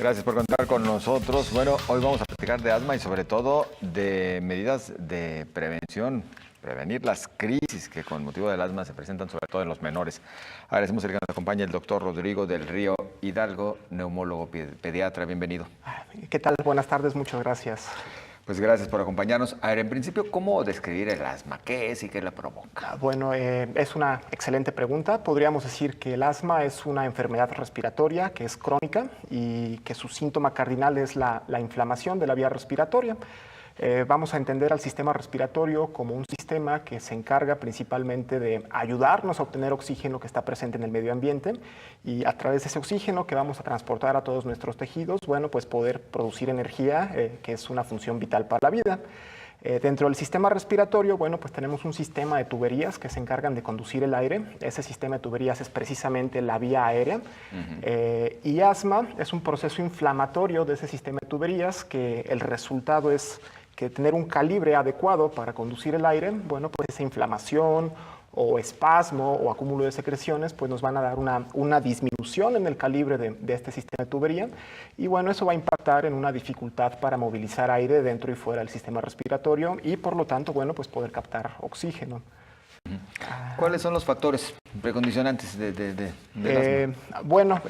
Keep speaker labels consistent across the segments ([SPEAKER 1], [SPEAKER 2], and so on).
[SPEAKER 1] Gracias por contar con nosotros. Bueno, hoy vamos a platicar de asma y sobre todo de medidas de prevención, prevenir las crisis que con motivo del asma se presentan sobre todo en los menores. Agradecemos el que nos acompañe el doctor Rodrigo del Río Hidalgo, neumólogo pediatra. Bienvenido.
[SPEAKER 2] ¿Qué tal? Buenas tardes, muchas gracias.
[SPEAKER 1] Pues gracias por acompañarnos. A ver, en principio, ¿cómo describir el asma? ¿Qué es y qué la provoca?
[SPEAKER 2] Bueno, es una excelente pregunta. Podríamos decir que el asma es una enfermedad respiratoria que es crónica y que su síntoma cardinal es la inflamación de la vía respiratoria. Vamos a entender al sistema respiratorio como un sistema que se encarga principalmente de ayudarnos a obtener oxígeno que está presente en el medio ambiente y a través de ese oxígeno que vamos a transportar a todos nuestros tejidos, bueno, pues poder producir energía, que es una función vital para la vida. Dentro del sistema respiratorio, bueno, pues tenemos un sistema de tuberías que se encargan de conducir el aire. Ese sistema de tuberías es precisamente la vía aérea. Y asma es un proceso inflamatorio de ese sistema de tuberías que el resultado es que tener un calibre adecuado para conducir el aire, bueno, pues esa inflamación o espasmo o acúmulo de secreciones, pues nos van a dar una disminución en el calibre de este sistema de tubería y bueno, eso va a impactar en una dificultad para movilizar aire dentro y fuera del sistema respiratorio y por lo tanto, bueno, pues poder captar oxígeno.
[SPEAKER 1] ¿Cuáles son los factores precondicionantes del asma?
[SPEAKER 2] Bueno,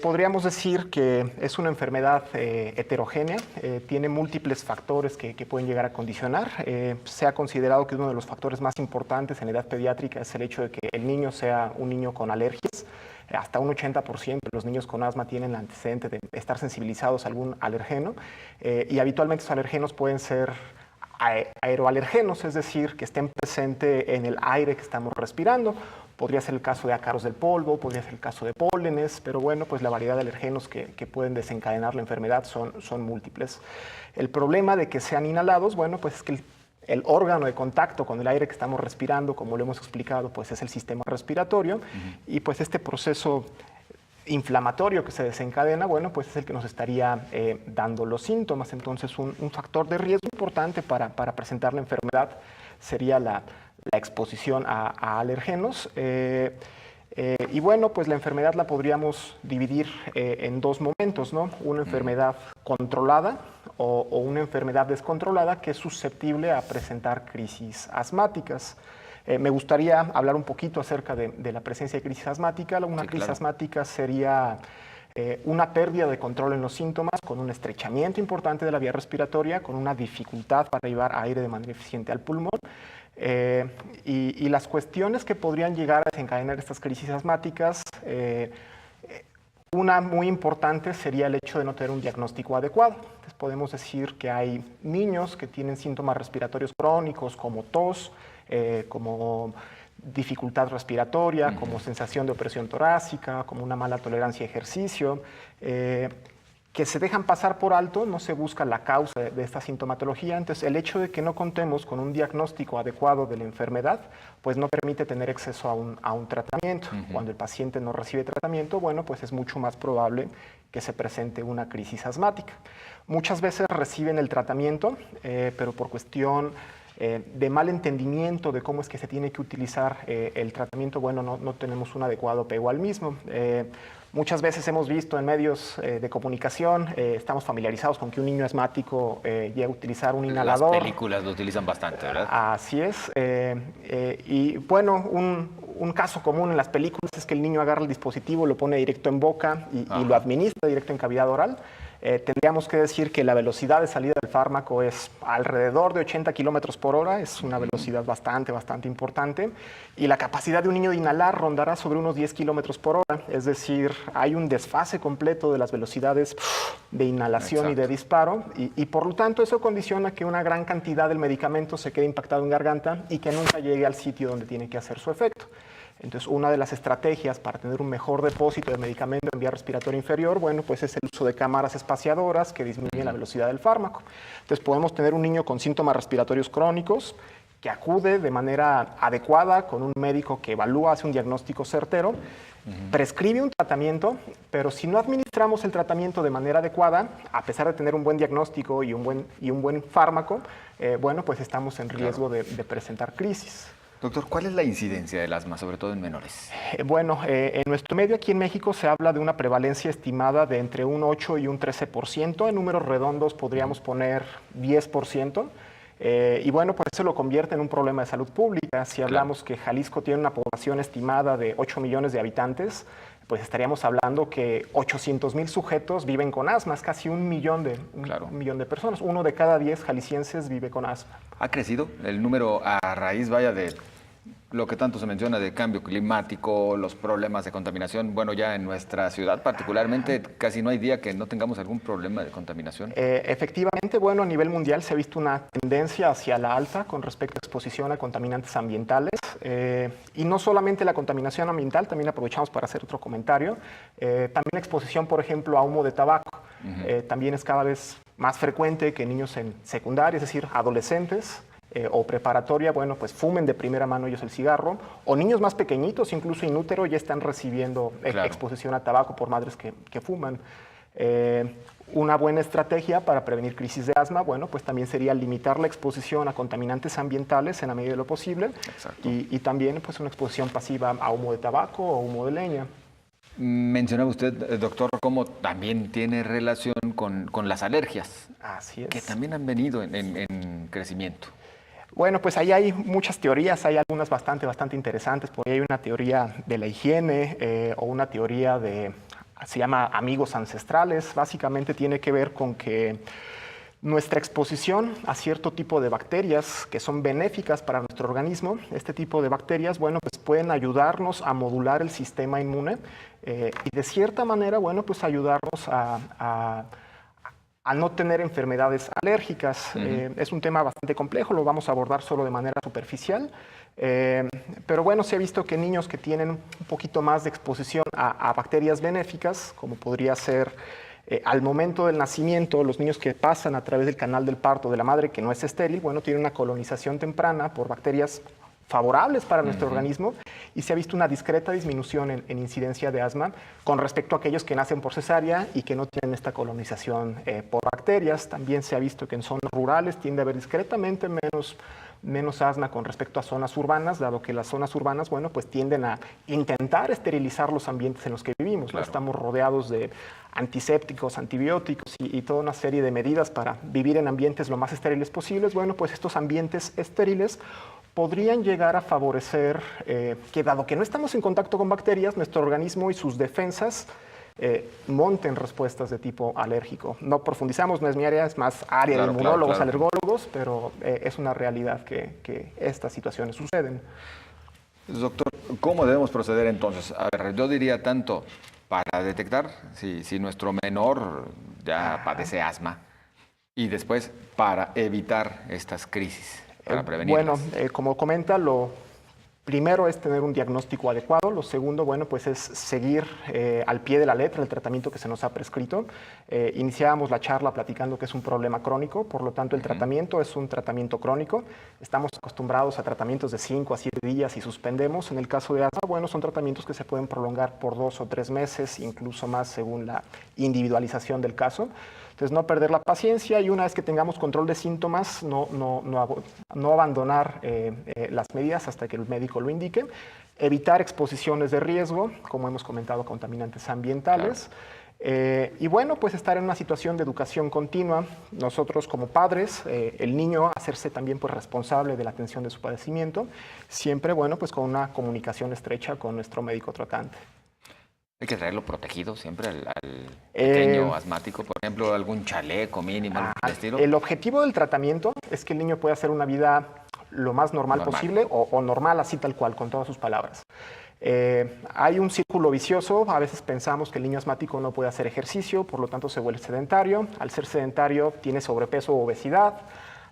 [SPEAKER 2] podríamos decir que es una enfermedad heterogénea, tiene múltiples factores que pueden llegar a condicionar. Se ha considerado que uno de los factores más importantes en la edad pediátrica es el hecho de que el niño sea un niño con alergias. Hasta un 80% de los niños con asma tienen el antecedente de estar sensibilizados a algún alergeno y habitualmente esos alergenos pueden ser aeroalergenos, es decir, que estén presentes en el aire que estamos respirando. Podría ser el caso de ácaros del polvo, podría ser el caso de pólenes, pero bueno, pues la variedad de alergenos que pueden desencadenar la enfermedad son múltiples. El problema de que sean inhalados, bueno, pues es que el órgano de contacto con el aire que estamos respirando, como lo hemos explicado, pues es el sistema respiratorio y pues este proceso inflamatorio que se desencadena, bueno, pues es el que nos estaría dando los síntomas. Entonces, un factor de riesgo importante para presentar la enfermedad sería la exposición a alergenos. Y bueno, pues la enfermedad la podríamos dividir en dos momentos, ¿no? Una enfermedad controlada o una enfermedad descontrolada que es susceptible a presentar crisis asmáticas. Me gustaría hablar un poquito acerca de la presencia de crisis asmática. Una crisis asmática sería una pérdida de control en los síntomas con un estrechamiento importante de la vía respiratoria, con una dificultad para llevar aire de manera eficiente al pulmón. Y las cuestiones que podrían llegar a desencadenar estas crisis asmáticas, una muy importante sería el hecho de no tener un diagnóstico adecuado. Entonces podemos decir que hay niños que tienen síntomas respiratorios crónicos como tos, como dificultad respiratoria, como sensación de opresión torácica, como una mala tolerancia a ejercicio, que se dejan pasar por alto, no se busca la causa de esta sintomatología. Entonces, el hecho de que no contemos con un diagnóstico adecuado de la enfermedad, pues no permite tener acceso a un tratamiento. Cuando el paciente no recibe tratamiento, bueno, pues es mucho más probable que se presente una crisis asmática. Muchas veces reciben el tratamiento, pero por cuestión de mal entendimiento de cómo es que se tiene que utilizar el tratamiento, bueno, no tenemos un adecuado apego al mismo. Muchas veces hemos visto en medios de comunicación, estamos familiarizados con que un niño asmático llega a utilizar un inhalador.
[SPEAKER 1] Las películas lo utilizan bastante, ¿verdad?
[SPEAKER 2] Así es. Y bueno, un caso común en las películas es que el niño agarra el dispositivo, lo pone directo en boca y lo administra directo en cavidad oral. Tendríamos que decir que la velocidad de salida del fármaco es alrededor de 80 kilómetros por hora, es una velocidad bastante importante, y la capacidad de un niño de inhalar rondará sobre unos 10 kilómetros por hora, es decir, hay un desfase completo de las velocidades de inhalación y de disparo, y por lo tanto eso condiciona que una gran cantidad del medicamento se quede impactado en garganta y que nunca llegue al sitio donde tiene que hacer su efecto. Entonces, una de las estrategias para tener un mejor depósito de medicamento en vía respiratoria inferior, bueno, pues es el uso de cámaras espaciadoras que disminuyen la velocidad del fármaco. Entonces, podemos tener un niño con síntomas respiratorios crónicos que acude de manera adecuada con un médico que evalúa, hace un diagnóstico certero, prescribe un tratamiento, pero si no administramos el tratamiento de manera adecuada, a pesar de tener un buen diagnóstico y un buen fármaco, bueno, pues estamos en riesgo de presentar crisis.
[SPEAKER 1] Doctor, ¿cuál es la incidencia del asma, sobre todo en menores?
[SPEAKER 2] Bueno, en nuestro medio aquí en México se habla de una prevalencia estimada de entre un 8 y un 13%. En números redondos podríamos poner 10%. Y bueno, pues eso lo convierte en un problema de salud pública. Si hablamos que Jalisco tiene una población estimada de 8 millones de habitantes, pues estaríamos hablando que 800,000 sujetos viven con asma. Es casi un millón de personas. 1 de cada 10 jaliscienses vive con asma.
[SPEAKER 1] ¿Ha crecido el número a raíz, vaya, de lo que tanto se menciona de cambio climático, los problemas de contaminación? Bueno, ya en nuestra ciudad particularmente casi no hay día que no tengamos algún problema de contaminación.
[SPEAKER 2] Efectivamente, bueno, a nivel mundial se ha visto una tendencia hacia la alza con respecto a exposición a contaminantes ambientales. Y no solamente la contaminación ambiental, también aprovechamos para hacer otro comentario. También la exposición, por ejemplo, a humo de tabaco. También es cada vez más frecuente que niños en secundaria, es decir, adolescentes, o preparatoria, bueno, pues fumen de primera mano ellos el cigarro, o niños más pequeñitos, incluso in útero, ya están recibiendo exposición a tabaco por madres que fuman. Una buena estrategia para prevenir crisis de asma, bueno, pues también sería limitar la exposición a contaminantes ambientales en la medida de lo posible, y también pues una exposición pasiva a humo de tabaco o humo de leña.
[SPEAKER 1] Mencionaba usted, doctor, cómo también tiene relación con las alergias.
[SPEAKER 2] Así es.
[SPEAKER 1] Que también han venido en crecimiento.
[SPEAKER 2] Bueno, pues ahí hay muchas teorías, hay algunas bastante interesantes. Por ahí hay una teoría de la higiene o una teoría se llama amigos ancestrales. Básicamente tiene que ver con que nuestra exposición a cierto tipo de bacterias que son benéficas para nuestro organismo, este tipo de bacterias, bueno, pues pueden ayudarnos a modular el sistema inmune y de cierta manera, bueno, pues ayudarnos a no tener enfermedades alérgicas. Es un tema bastante complejo, lo vamos a abordar solo de manera superficial, pero bueno, se ha visto que niños que tienen un poquito más de exposición a bacterias benéficas, como podría ser al momento del nacimiento, los niños que pasan a través del canal del parto de la madre que no es estéril, bueno, tienen una colonización temprana por bacterias favorables para nuestro organismo, y se ha visto una discreta disminución en incidencia de asma con respecto a aquellos que nacen por cesárea y que no tienen esta colonización por bacterias. También se ha visto que en zonas rurales tiende a haber discretamente menos asma con respecto a zonas urbanas, dado que las zonas urbanas, bueno, pues tienden a intentar esterilizar los ambientes en los que vivimos. Claro. Estamos rodeados de antisépticos, antibióticos y toda una serie de medidas para vivir en ambientes lo más estériles posibles. Bueno, pues estos ambientes estériles podrían llegar a favorecer que, dado que no estamos en contacto con bacterias, nuestro organismo y sus defensas monten respuestas de tipo alérgico. No profundizamos, no es mi área, es más área de inmunólogos, alergólogos, pero es una realidad que estas situaciones suceden.
[SPEAKER 1] Doctor, ¿cómo debemos proceder entonces? A ver, yo diría tanto para detectar si nuestro menor ya padece asma y después para evitar estas crisis, para prevenirlas.
[SPEAKER 2] Bueno, como comenta, lo primero es tener un diagnóstico adecuado. Lo segundo, bueno, pues es seguir al pie de la letra el tratamiento que se nos ha prescrito. Iniciábamos la charla platicando que es un problema crónico, por lo tanto el tratamiento es un tratamiento crónico. Estamos acostumbrados a tratamientos de 5 a 7 días y suspendemos. En el caso de asma, bueno, son tratamientos que se pueden prolongar por 2 o 3 meses, incluso más según la individualización del caso. Entonces, no perder la paciencia y una vez que tengamos control de síntomas, no abandonar las medidas hasta que el médico lo indique. Evitar exposiciones de riesgo, como hemos comentado, contaminantes ambientales. Claro. Y bueno, pues estar en una situación de educación continua. Nosotros como padres, el niño hacerse también pues responsable de la atención de su padecimiento. Siempre, bueno, pues con una comunicación estrecha con nuestro médico tratante.
[SPEAKER 1] Hay que traerlo protegido siempre al pequeño asmático, por ejemplo, algún chaleco mínimo, del estilo.
[SPEAKER 2] El objetivo del tratamiento es que el niño pueda hacer una vida lo más normal posible o normal así tal cual, con todas sus palabras. Hay un círculo vicioso, a veces pensamos que el niño asmático no puede hacer ejercicio, por lo tanto se vuelve sedentario. Al ser sedentario tiene sobrepeso o obesidad.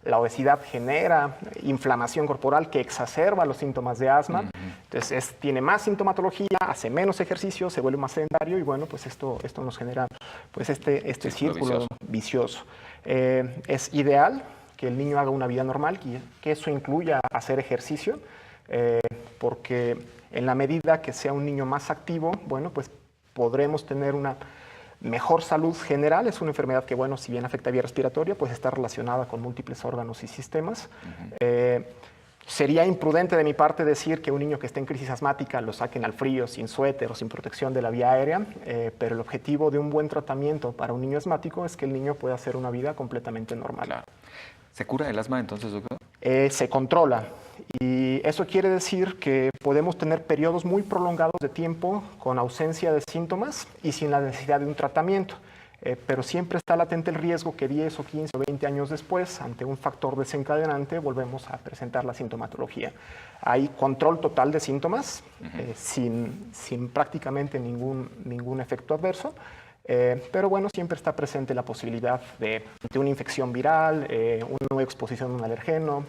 [SPEAKER 2] La obesidad genera inflamación corporal que exacerba los síntomas de asma. Entonces tiene más sintomatología, hace menos ejercicio, se vuelve más sedentario y bueno, pues esto nos genera pues este círculo vicioso. Es ideal que el niño haga una vida normal, que eso incluya hacer ejercicio, porque en la medida que sea un niño más activo, bueno, pues podremos tener una mejor salud general. Es una enfermedad que, bueno, si bien afecta vía respiratoria, pues está relacionada con múltiples órganos y sistemas. Sería imprudente de mi parte decir que un niño que esté en crisis asmática lo saquen al frío, sin suéter o sin protección de la vía aérea, pero el objetivo de un buen tratamiento para un niño asmático es que el niño pueda hacer una vida completamente normal.
[SPEAKER 1] Claro. ¿Se cura el asma entonces, doctor?
[SPEAKER 2] Se controla y eso quiere decir que podemos tener periodos muy prolongados de tiempo con ausencia de síntomas y sin la necesidad de un tratamiento. Pero siempre está latente el riesgo que 10 o 15 o 20 años después, ante un factor desencadenante, volvemos a presentar la sintomatología. Hay control total de síntomas, sin prácticamente ningún efecto adverso, pero bueno, siempre está presente la posibilidad de una infección viral, una nueva exposición a un alergeno,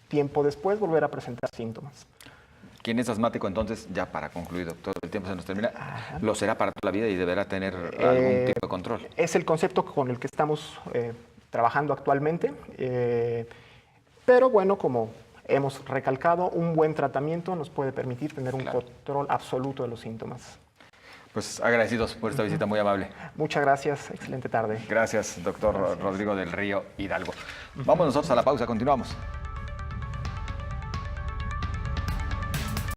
[SPEAKER 2] tiempo después volver a presentar síntomas.
[SPEAKER 1] Quien es asmático, entonces, ya para concluir, doctor, el tiempo se nos termina, lo será para toda la vida y deberá tener algún tipo de control.
[SPEAKER 2] Es el concepto con el que estamos trabajando actualmente, pero bueno, como hemos recalcado, un buen tratamiento nos puede permitir tener un control absoluto de los síntomas.
[SPEAKER 1] Pues agradecidos por esta visita muy amable.
[SPEAKER 2] Muchas gracias, excelente tarde.
[SPEAKER 1] Gracias, doctor Rodrigo del Río Hidalgo. Vamos nosotros a la pausa, continuamos.